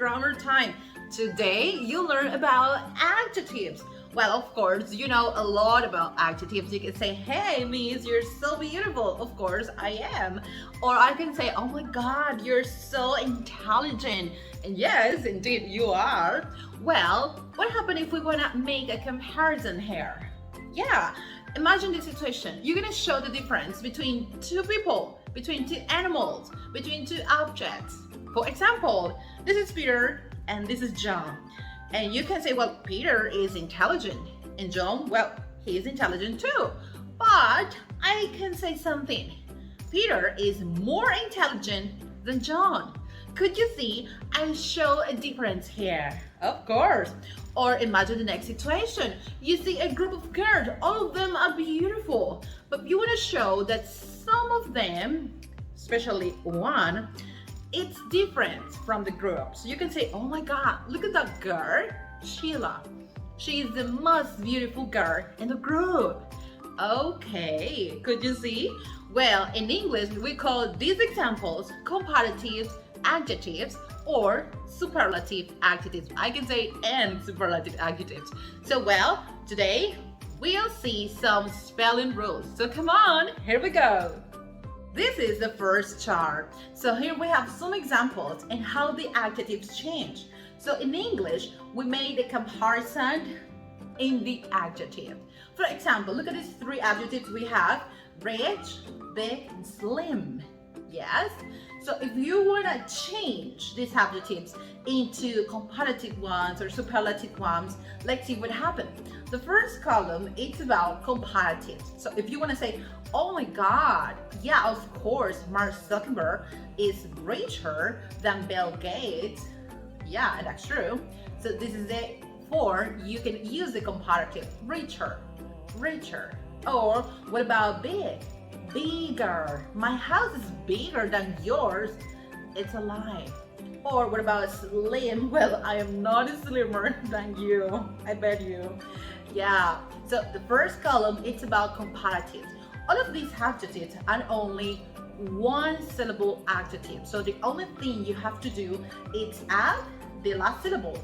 grammar time. Today you learn about adjectives. Well, of course, you know a lot about adjectives. You can say, hey, Miss, you're so beautiful. Of course, I am. Or I can say, oh my God, you're so intelligent. And yes, indeed, you are. Well, what happens if we want to make a comparison here? Yeah, imagine the situation. You're going to show the difference between two people, between two animals, between two objects. For example, this is Peter and this is John. And you can say, well, Peter is intelligent and John, well, he is intelligent too. But I can say something. Peter is more intelligent than John. Could you see I show a difference here? Of course. Or imagine the next situation. You see a group of girls, all of them are beautiful, but you want to show that some of them, especially one, it's different from the group. So you can say, oh my God, look at that girl, Sheila. She is the most beautiful girl in the group. Okay, could you see? Well, in English, we call these examples comparative adjectives or superlative adjectives. I can say and superlative adjectives. So well, today we'll see some spelling rules. So come on, here we go. This is the first chart. So here we have some examples and how the adjectives change. So in English, we made a comparison in the adjective. For example, look at these three adjectives we have: rich, big, and slim. Yes? So if you want to change these adjectives into comparative ones or superlative ones, let's see what happens. The first column, it's about comparative. So if you want to say, oh my God, yeah, of course, Mark Zuckerberg is richer than Bill Gates. Yeah, that's true. So this is it for, you can use the comparative, richer, richer. Or what about big? Bigger. My house is bigger than yours. It's a lie. Or what about slim? Well, I am not slimmer than you. I bet you. Yeah. So the first column, it's about comparatives. All of these adjectives are only one syllable adjective. So the only thing you have to do is add the last syllable.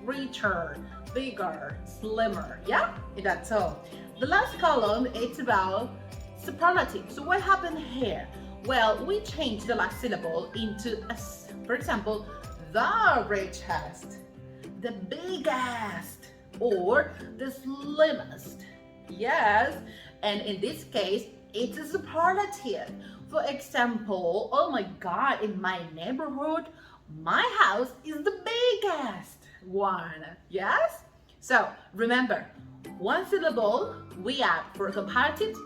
Richer, bigger, slimmer. Yeah, that's all. The last column, it's about superlative. So what happened here? Well, we changed the last syllable into a, for example, the richest, the biggest, or the slimmest. Yes, and in this case, it's a superlative. For example, oh my God, in my neighborhood, my house is the biggest one. Yes? So remember, one syllable we add for comparative,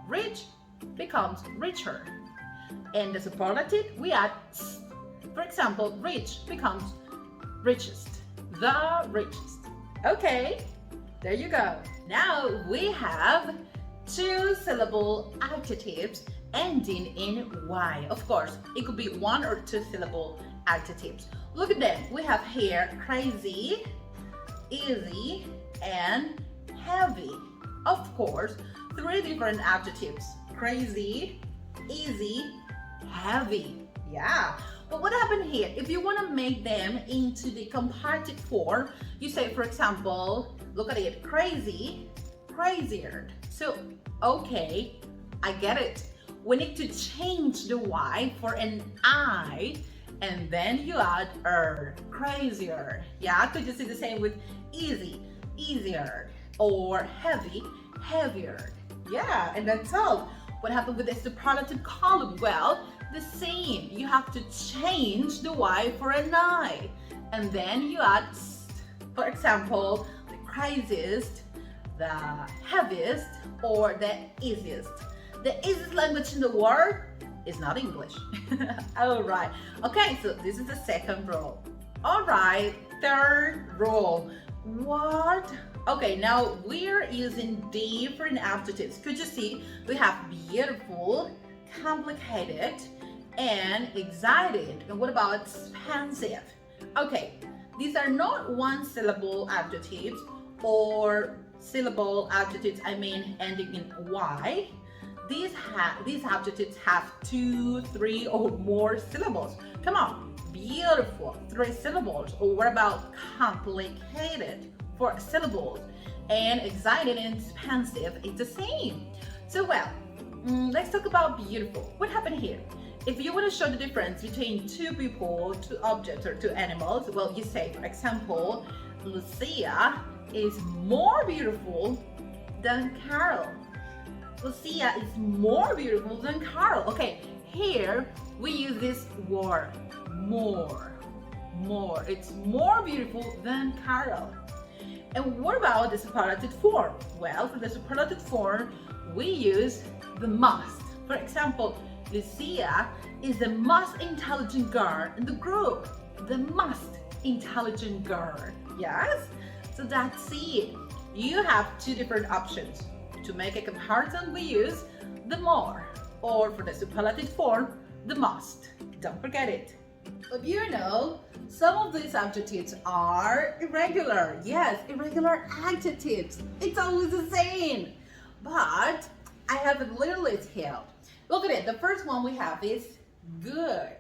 rich becomes richer. And the superlative we add s. For example, rich becomes richest, the richest. Okay, there you go. Now we have two syllable adjectives ending in Y. Of course, it could be one or two syllable adjectives. Look at them. We have here crazy, easy, and heavy. Of course, three different adjectives: crazy, easy, heavy. Yeah. But what happened here? If you want to make them into the comparative form, you say, for example, look at it, crazy, crazier. So, okay, I get it. We need to change the Y for an I, and then you add crazier. Yeah, could you see the same with easy, easier, or heavy, heavier. Yeah, and that's all. What happened with the superlative column? Well, the same. You have to change the Y for an I, and then you add, for example, the craziest, the heaviest, or the easiest. The easiest language in the world is not English. All right. Okay, so this is the second rule. All right, third rule. What? Okay, now we're using different adjectives. Could you see? We have beautiful, complicated, and excited. And what about expensive? Okay, these are not one syllable adjectives or syllable adjectives, I mean ending in Y. These adjectives have 2, 3, or more syllables. Come on, beautiful? 3 syllables. Or what about complicated? 4 syllables. And exciting and expensive, it's the same. So well, let's talk about beautiful. What happened here? If you want to show the difference between two people, two objects, or two animals, well, you say, for example, Lucia is more beautiful than Carol. Lucia is more beautiful than Carol. Okay, here we use this word, more. More. It's more beautiful than Carol. And what about the superlative form? Well, for the superlative form, we use the must. For example, Lucia is the most intelligent girl in the group. The most intelligent girl. Yes? So that's it. You have 2 different options. To make a comparison, we use the more. Or for the superlative form, the must. Don't forget it. But you know, some of these adjectives are irregular. Yes, irregular adjectives. It's always the same. But I have a little list here. Look at it. The first one we have is good.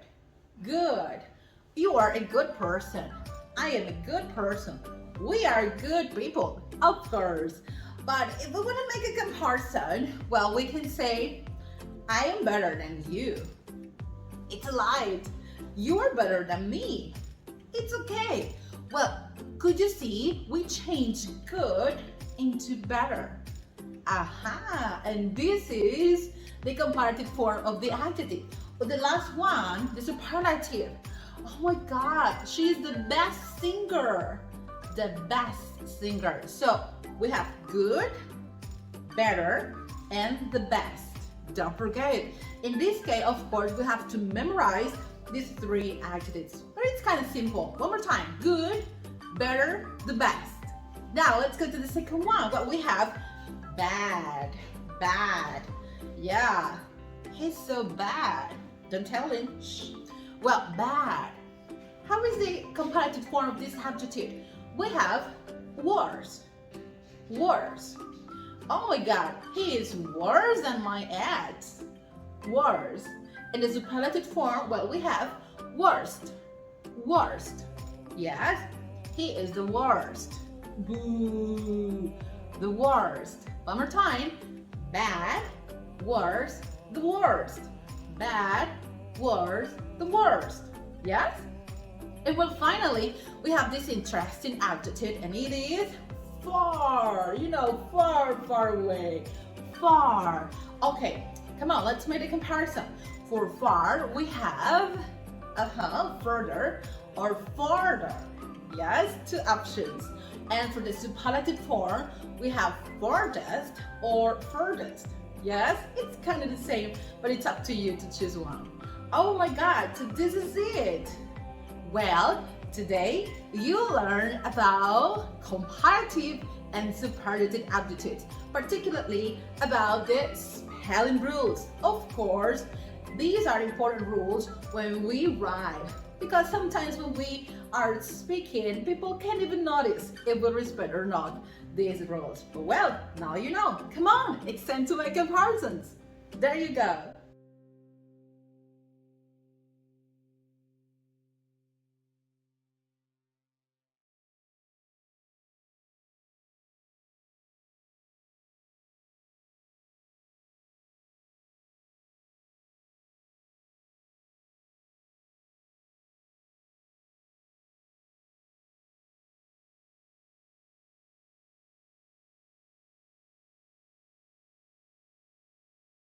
Good. You are a good person. I am a good person. We are good people, of course. But if we want to make a comparison, well, we can say, I am better than you. It's a lie. You are better than me. It's okay. Well, could you see we changed good into better? Aha, and this is the comparative form of the adjective. But the last one, the superlative. Oh my God, she is the best singer. The best singer. So we have good, better, and the best. Don't forget it. In this case, of course, we have to memorize these 3 adjectives. But it's kind of simple. One more time. Good, better, the best. Now let's go to the second one. But we have bad. Bad. Yeah. He's so bad. Don't tell him. Shh. Well, bad. How is the comparative form of this adjective? We have worse. Worse. Oh my God, he is worse than my ex. Worse. In the superlative form, well, we have worst. Worst. Yes, he is the worst. Boo. The worst. One more time. Bad, worse, the worst. Bad, worse, the worst. Yes? And well, finally, we have this interesting adjective, and it is far. You know, far, far away. Far. Okay, come on, let's make a comparison. For far, we have further or farther. Yes, 2 options. And for the superlative form, we have farthest or furthest. Yes, it's kind of the same, but it's up to you to choose one. Oh my God, so this is it. Well, today you learn about comparative and superlative adjectives, particularly about the spelling rules. Of course, these are important rules when we write, because sometimes when we are speaking, people can't even notice if we respect or not these rules. But well, now you know. Come on, it's time to make comparisons. There you go.